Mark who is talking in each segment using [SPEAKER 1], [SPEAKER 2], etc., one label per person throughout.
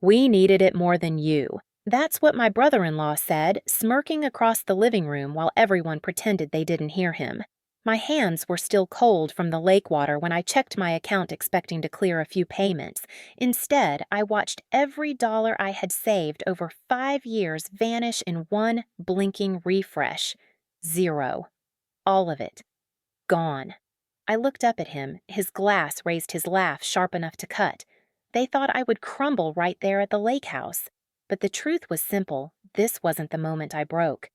[SPEAKER 1] We needed it more than you. That's what my brother-in-law said, smirking across the living room while everyone pretended they didn't hear him. My hands were still cold from the lake water when I checked my account expecting to clear a few payments. Instead, I watched every dollar I had saved over 5 years vanish in one blinking refresh. Zero. All of it. Gone. I looked up at him. His glass raised his laugh sharp enough to cut. They thought I would crumble right there at the lakehouse. But the truth was simple. This wasn't the moment I broke.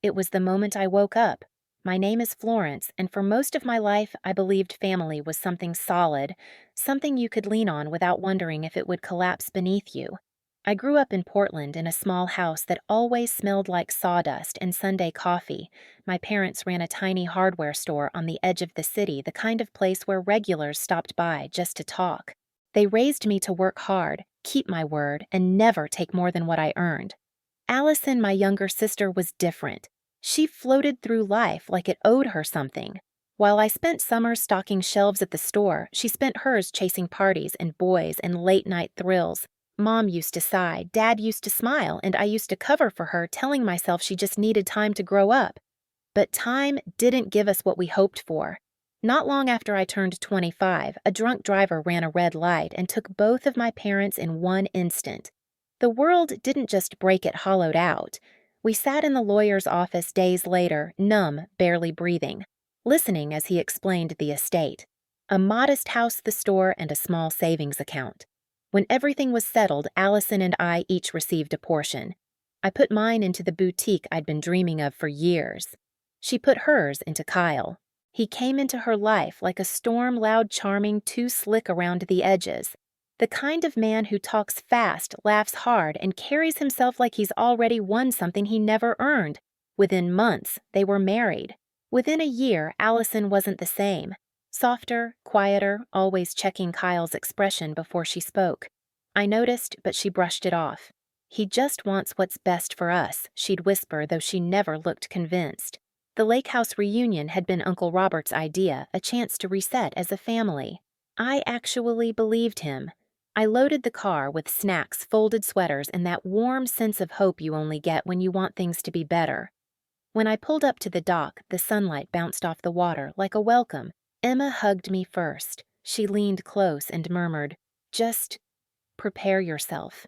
[SPEAKER 1] It was the moment I woke up. My name is Florence, and for most of my life, I believed family was something solid, something you could lean on without wondering if it would collapse beneath you. I grew up in Portland in a small house that always smelled like sawdust and Sunday coffee. My parents ran a tiny hardware store on the edge of the city, the kind of place where regulars stopped by just to talk. They raised me to work hard, keep my word, and never take more than what I earned. Allison, my younger sister, was different. She floated through life like it owed her something. While I spent summers stocking shelves at the store, she spent hers chasing parties and boys and late-night thrills. Mom used to sigh, Dad used to smile, and I used to cover for her, telling myself she just needed time to grow up. But time didn't give us what we hoped for. Not long after I turned 25, a drunk driver ran a red light and took both of my parents in one instant. The world didn't just break, it hollowed out. We sat in the lawyer's office days later, numb, barely breathing, listening as he explained the estate. A modest house, the store, and a small savings account. When everything was settled, Allison and I each received a portion. I put mine into the boutique I'd been dreaming of for years. She put hers into Kyle. He came into her life like a storm, loud, charming, too slick around the edges. The kind of man who talks fast, laughs hard, and carries himself like he's already won something he never earned. Within months, they were married. Within a year, Allison wasn't the same. Softer, quieter, always checking Kyle's expression before she spoke. I noticed, but she brushed it off. He just wants what's best for us, she'd whisper, though she never looked convinced. The lakehouse reunion had been Uncle Robert's idea, a chance to reset as a family. I actually believed him. I loaded the car with snacks, folded sweaters, and that warm sense of hope you only get when you want things to be better. When I pulled up to the dock, the sunlight bounced off the water like a welcome. Emma hugged me first. She leaned close and murmured, "Just prepare yourself."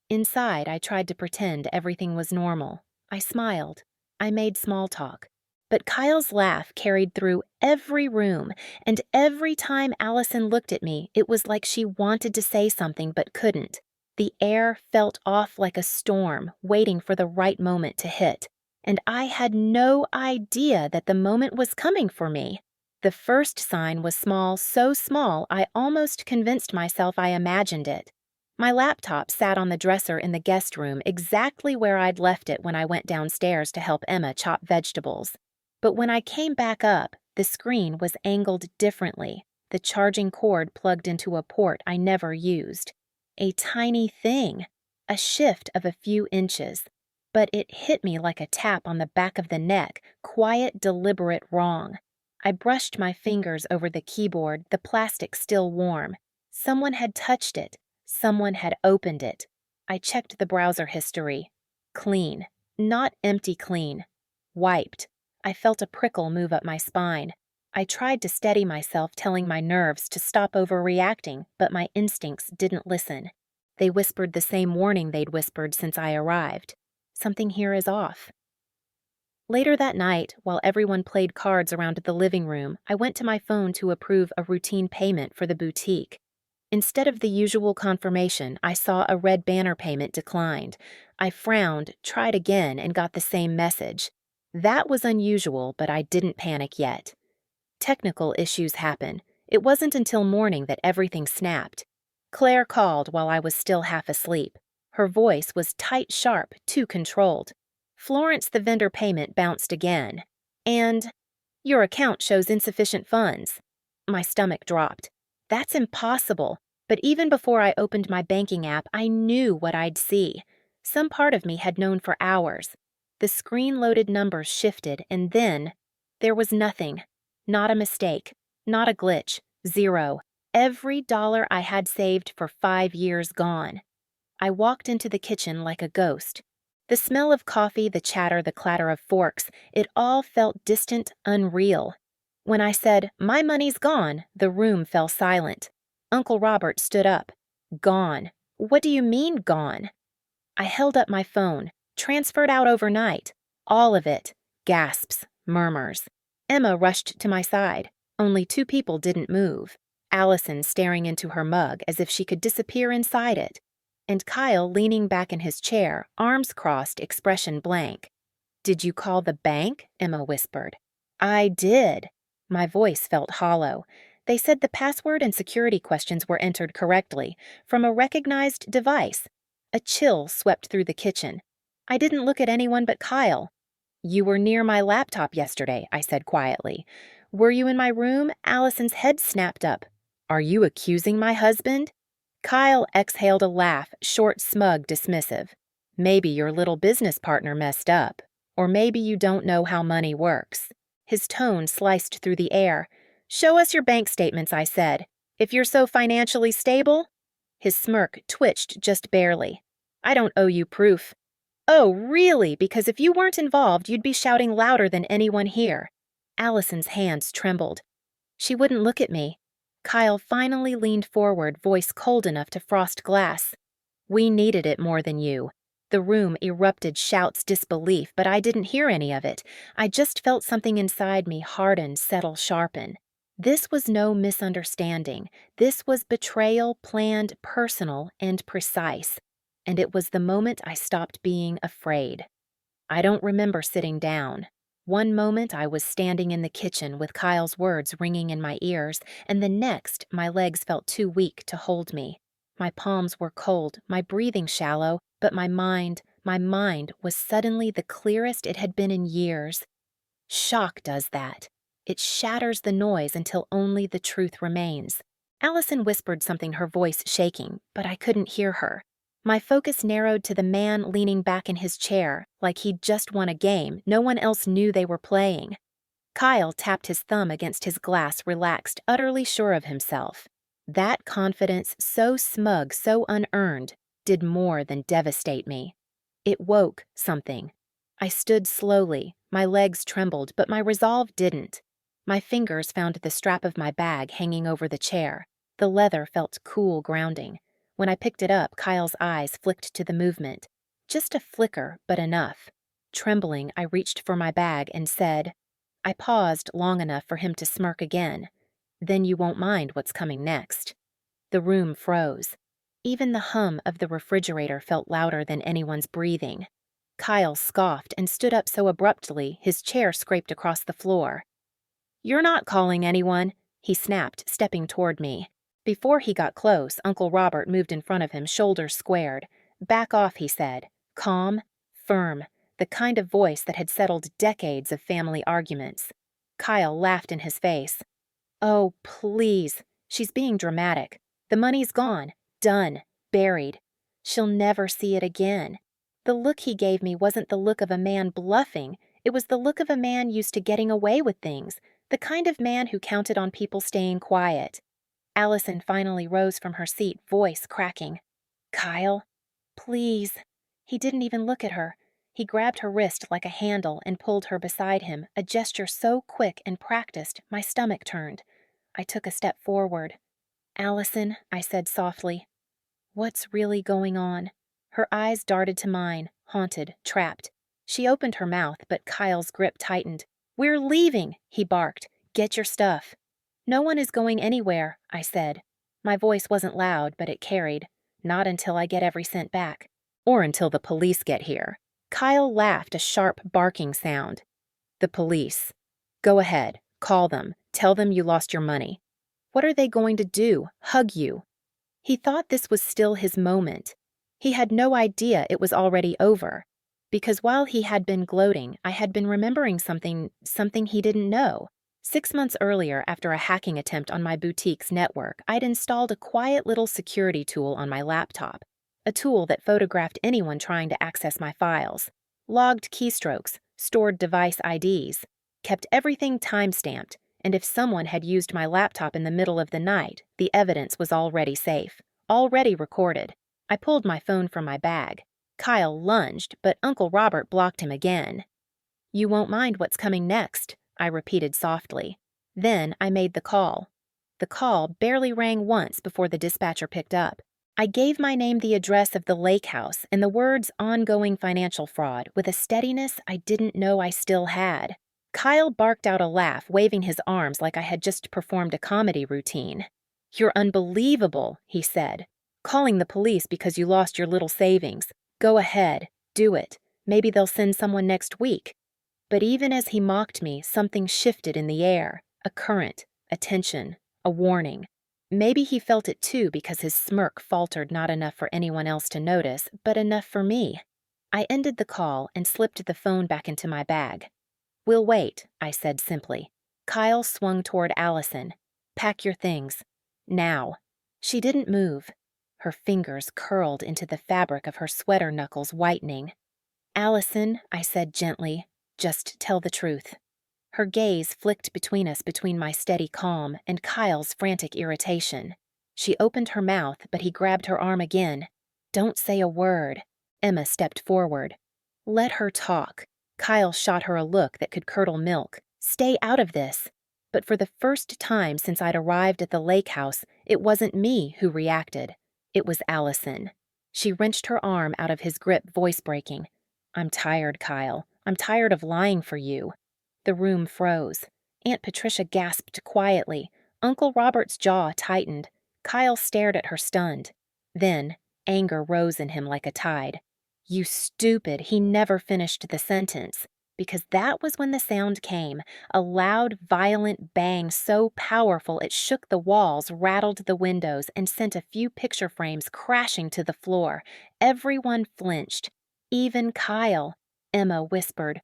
[SPEAKER 1] Inside, I tried to pretend everything was normal. I smiled. I made small talk. But Kyle's laugh carried through every room, and every time Allison looked at me, it was like she wanted to say something but couldn't. The air felt off like a storm, waiting for the right moment to hit. And I had no idea that the moment was coming for me. The first sign was small, so small I almost convinced myself I imagined it. My laptop sat on the dresser in the guest room exactly where I'd left it when I went downstairs to help Emma chop vegetables. But when I came back up, the screen was angled differently, the charging cord plugged into a port I never used. A tiny thing, a shift of a few inches. But it hit me like a tap on the back of the neck, quiet, deliberate wrong. I brushed my fingers over the keyboard, the plastic still warm. Someone had touched it. Someone had opened it. I checked the browser history. Clean. Not empty clean. Wiped. I felt a prickle move up my spine. I tried to steady myself, telling my nerves to stop overreacting, but my instincts didn't listen. They whispered the same warning they'd whispered since I arrived. Something here is off. Later that night, while everyone played cards around the living room, I went to my phone to approve a routine payment for the boutique. Instead of the usual confirmation, I saw a red banner payment declined. I frowned, tried again, and got the same message. That was unusual, but I didn't panic yet. Technical issues happen. It wasn't until morning that everything snapped. Claire called while I was still half asleep. Her voice was tight, sharp, too controlled. Florence, the vendor payment bounced again. And, "Your account shows insufficient funds." My stomach dropped. That's impossible. But even before I opened my banking app, I knew what I'd see. Some part of me had known for hours. The screen-loaded numbers shifted, and then there was nothing. Not a mistake. Not a glitch. Zero. Every dollar I had saved for 5 years gone. I walked into the kitchen like a ghost. The smell of coffee, the chatter, the clatter of forks, it all felt distant, unreal. When I said, "My money's gone," the room fell silent. Uncle Robert stood up. "Gone. What do you mean, gone?" I held up my phone. "Transferred out overnight. All of it." Gasps, murmurs. Emma rushed to my side. Only two people didn't move. Allison staring into her mug as if she could disappear inside it, and Kyle leaning back in his chair, arms crossed, expression blank. "Did you call the bank?" Emma whispered. "I did." My voice felt hollow. They said the password and security questions were entered correctly, from a recognized device. A chill swept through the kitchen. I didn't look at anyone but Kyle. "You were near my laptop yesterday," I said quietly. "Were you in my room?" Allison's head snapped up. "Are you accusing my husband?" Kyle exhaled a laugh, short, smug, dismissive. "Maybe your little business partner messed up. Or maybe you don't know how money works." His tone sliced through the air. "Show us your bank statements," I said. "If you're so financially stable." His smirk twitched just barely. "I don't owe you proof." "Oh, really? Because if you weren't involved, you'd be shouting louder than anyone here." Allison's hands trembled. She wouldn't look at me. Kyle finally leaned forward, voice cold enough to frost glass. "We needed it more than you." The room erupted shouts, disbelief, but I didn't hear any of it. I just felt something inside me harden, settle, sharpen. This was no misunderstanding. This was betrayal, planned, personal, and precise. And it was the moment I stopped being afraid. I don't remember sitting down. One moment I was standing in the kitchen with Kyle's words ringing in my ears, and the next my legs felt too weak to hold me. My palms were cold, my breathing shallow, but my mind was suddenly the clearest it had been in years. Shock does that. It shatters the noise until only the truth remains. Allison whispered something, her voice shaking, but I couldn't hear her. My focus narrowed to the man leaning back in his chair, like he'd just won a game no one else knew they were playing. Kyle tapped his thumb against his glass, relaxed, utterly sure of himself. That confidence, so smug, so unearned, did more than devastate me. It woke something. I stood slowly, my legs trembled, but my resolve didn't. My fingers found the strap of my bag hanging over the chair. The leather felt cool, grounding. When I picked it up, Kyle's eyes flicked to the movement. Just a flicker, but enough. Trembling, I reached for my bag and said— I paused long enough for him to smirk again. "Then you won't mind what's coming next." The room froze. Even the hum of the refrigerator felt louder than anyone's breathing. Kyle scoffed and stood up so abruptly his chair scraped across the floor. "You're not calling anyone," he snapped, stepping toward me. Before he got close, Uncle Robert moved in front of him, shoulders squared. "Back off," he said. Calm, firm, the kind of voice that had settled decades of family arguments. Kyle laughed in his face. "Oh, please. She's being dramatic. The money's gone. Done. Buried. She'll never see it again." The look he gave me wasn't the look of a man bluffing. It was the look of a man used to getting away with things, the kind of man who counted on people staying quiet. Allison finally rose from her seat, voice cracking. "Kyle, please." He didn't even look at her. He grabbed her wrist like a handle and pulled her beside him, a gesture so quick and practiced, my stomach turned. I took a step forward. "Allison," I said softly, "what's really going on?" Her eyes darted to mine, haunted, trapped. She opened her mouth, but Kyle's grip tightened. "We're leaving," he barked. "Get your stuff." "No one is going anywhere," I said. My voice wasn't loud, but it carried. "Not until I get every cent back. Or until the police get here." Kyle laughed, a sharp, barking sound. "The police. Go ahead. Call them. Tell them you lost your money. What are they going to do? Hug you?" He thought this was still his moment. He had no idea it was already over. Because while he had been gloating, I had been remembering something he didn't know. 6 months earlier, after a hacking attempt on my boutique's network, I'd installed a quiet little security tool on my laptop. A tool that photographed anyone trying to access my files, logged keystrokes, stored device IDs, kept everything time-stamped, and if someone had used my laptop in the middle of the night, the evidence was already safe, already recorded. I pulled my phone from my bag. Kyle lunged, but Uncle Robert blocked him again. "You won't mind what's coming next," I repeated softly. Then I made the call. The call barely rang once before the dispatcher picked up. I gave my name the address of the lakehouse and the words "ongoing financial fraud" with a steadiness I didn't know I still had. Kyle barked out a laugh, waving his arms like I had just performed a comedy routine. "You're unbelievable," he said. "Calling the police because you lost your little savings. Go ahead, do it. Maybe they'll send someone next week." But even as he mocked me, something shifted in the air. A current, a tension, a warning. Maybe he felt it too because his smirk faltered not enough for anyone else to notice, but enough for me. I ended the call and slipped the phone back into my bag. "We'll wait," I said simply. Kyle swung toward Allison. "Pack your things. Now." She didn't move. Her fingers curled into the fabric of her sweater knuckles, whitening. "Allison," I said gently, "just tell the truth." Her gaze flicked between us, between my steady calm and Kyle's frantic irritation. She opened her mouth, but he grabbed her arm again. "Don't say a word." Emma stepped forward. "Let her talk." Kyle shot her a look that could curdle milk. "Stay out of this." But for the first time since I'd arrived at the lake house, it wasn't me who reacted. It was Allison. She wrenched her arm out of his grip, voice breaking. "I'm tired, Kyle. I'm tired of lying for you." The room froze. Aunt Patricia gasped quietly. Uncle Robert's jaw tightened. Kyle stared at her stunned. Then, anger rose in him like a tide. "You stupid," he never finished the sentence. Because that was when the sound came, a loud, violent bang so powerful it shook the walls, rattled the windows, and sent a few picture frames crashing to the floor. Everyone flinched. Even Kyle. Emma whispered,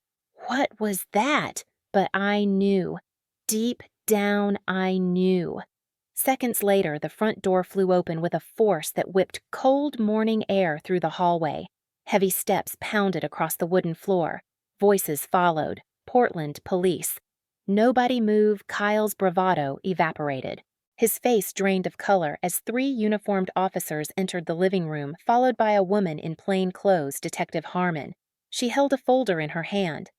[SPEAKER 1] "What was that?" But I knew. Deep down, I knew. Seconds later, the front door flew open with a force that whipped cold morning air through the hallway. Heavy steps pounded across the wooden floor. Voices followed. Portland police. Nobody moved. Kyle's bravado evaporated. His face drained of color as 3 uniformed officers entered the living room, followed by a woman in plain clothes, Detective Harmon. She held a folder in her hand.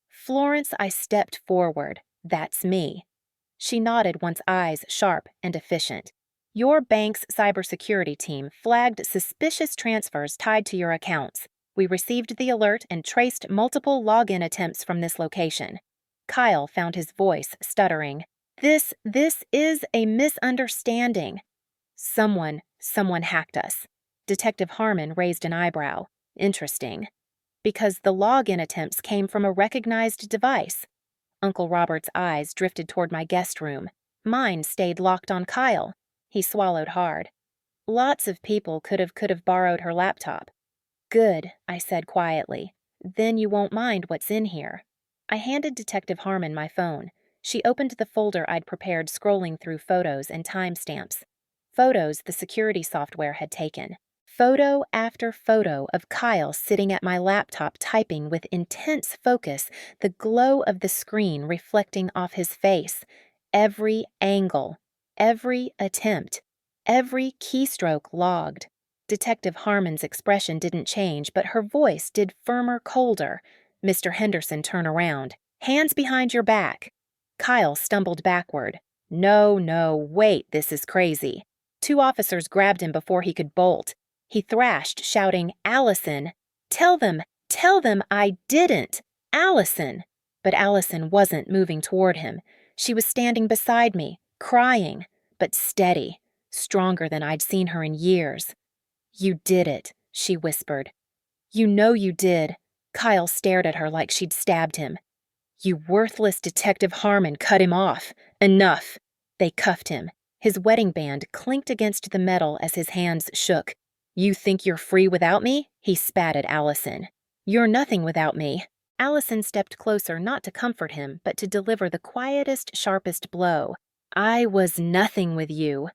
[SPEAKER 1] "Florence," I stepped forward. "That's me." She nodded, once eyes sharp and efficient. "Your bank's cybersecurity team flagged suspicious transfers tied to your accounts. We received the alert and traced multiple login attempts from this location." Kyle found his voice stuttering. This is a misunderstanding." Someone hacked us." Detective Harmon raised an eyebrow. "Interesting. Because the login attempts came from a recognized device." Uncle Robert's eyes drifted toward my guest room. Mine stayed locked on Kyle. He swallowed hard. "Lots of people could have borrowed her laptop." "Good," I said quietly. "Then you won't mind what's in here." I handed Detective Harmon my phone. She opened the folder I'd prepared, scrolling through photos and timestamps. Photos the security software had taken. Photo after photo of Kyle sitting at my laptop typing with intense focus, the glow of the screen reflecting off his face. Every angle, every attempt, every keystroke logged. Detective Harmon's expression didn't change, but her voice did firmer, colder. "Mr. Henderson, turn around. Hands behind your back." Kyle stumbled backward. No, wait, this is crazy." 2 officers grabbed him before he could bolt. He thrashed, shouting, "Allison! Tell them I didn't! Allison!" But Allison wasn't moving toward him. She was standing beside me, crying, but steady, stronger than I'd seen her in years. "You did it," she whispered. "You know you did." Kyle stared at her like she'd stabbed him. "You worthless Detective Harmon, cut him off. Enough." They cuffed him. His wedding band clinked against the metal as his hands shook. "You think you're free without me?" he spat at Allison. "You're nothing without me." Allison stepped closer, not to comfort him, but to deliver the quietest, sharpest blow. "I was nothing with you."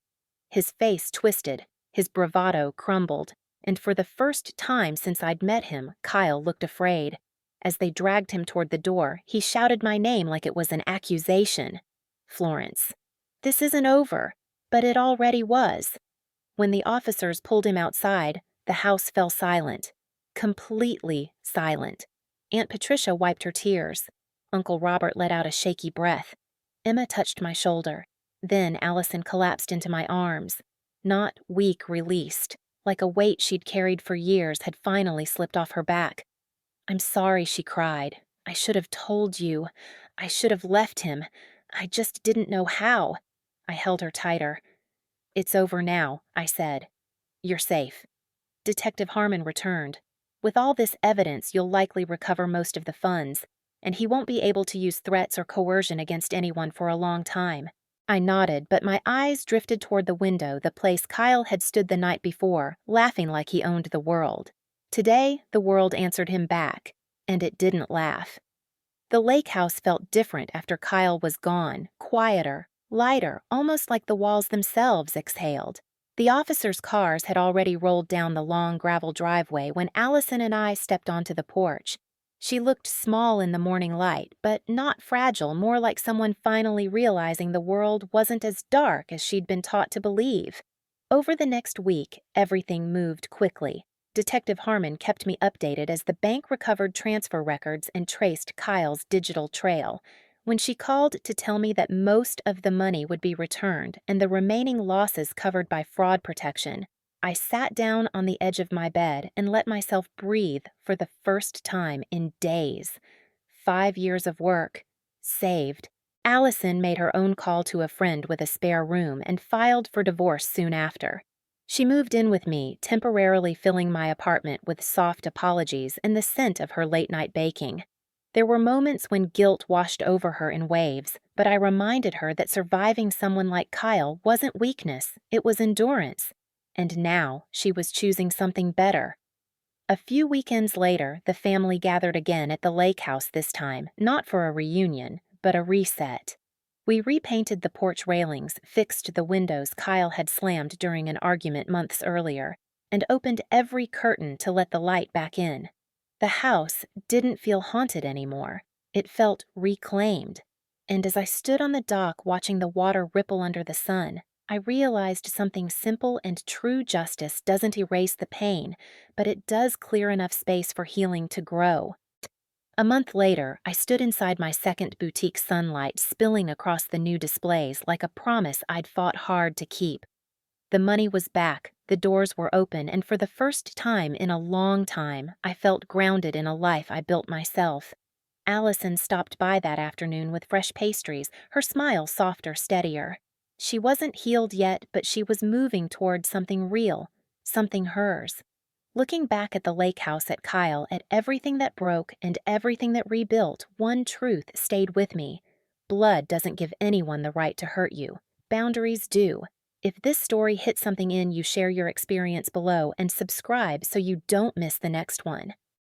[SPEAKER 1] His face twisted. His bravado crumbled. And for the first time since I'd met him, Kyle looked afraid. As they dragged him toward the door, he shouted my name like it was an accusation. "Florence. This isn't over." But it already was. When the officers pulled him outside, The house fell silent. Completely silent. Aunt Patricia wiped her tears. Uncle Robert let out a shaky breath. Emma touched my shoulder. Then Allison collapsed into my arms. Not weak, released, like a weight she'd carried for years had finally slipped off her back. "I'm sorry," she cried. "I should have told you. I should have left him. I just didn't know how." I held her tighter. "It's over now," I said. "You're safe." Detective Harmon returned. "With all this evidence, you'll likely recover most of the funds, and he won't be able to use threats or coercion against anyone for a long time." I nodded, but my eyes drifted toward the window, the place Kyle had stood the night before, laughing like he owned the world. Today, the world answered him back, and it didn't laugh. The lake house felt different after Kyle was gone, quieter, lighter, almost like the walls themselves exhaled. The officers' cars had already rolled down the long gravel driveway when Allison and I stepped onto the porch. She looked small in the morning light, but not fragile, more like someone finally realizing the world wasn't as dark as she'd been taught to believe. Over the next week, everything moved quickly. Detective Harmon kept me updated as the bank recovered transfer records and traced Kyle's digital trail. When she called to tell me that most of the money would be returned and the remaining losses covered by fraud protection, I sat down on the edge of my bed and let myself breathe for the first time in days. 5 years of work. Saved. Allison made her own call to a friend with a spare room and filed for divorce soon after. She moved in with me, temporarily filling my apartment with soft apologies and the scent of her late-night baking. There were moments when guilt washed over her in waves, but I reminded her that surviving someone like Kyle wasn't weakness, it was endurance. And now she was choosing something better. A few weekends later, the family gathered again at the lake house this time, not for a reunion, but a reset. We repainted the porch railings, fixed the windows Kyle had slammed during an argument months earlier, and opened every curtain to let the light back in. The house didn't feel haunted anymore. It felt reclaimed. And as I stood on the dock watching the water ripple under the sun, I realized something simple and true: justice doesn't erase the pain, but it does clear enough space for healing to grow. A month later, I stood inside my second boutique sunlight spilling across the new displays like a promise I'd fought hard to keep. The money was back, the doors were open, and for the first time in a long time, I felt grounded in a life I built myself. Allison stopped by that afternoon with fresh pastries, her smile softer, steadier. She wasn't healed yet, but she was moving toward something real, something hers. Looking back at the lake house, at Kyle, at everything that broke and everything that rebuilt, one truth stayed with me. Blood doesn't give anyone the right to hurt you. Boundaries do. If this story hit something in you, share your experience below and subscribe so you don't miss the next one.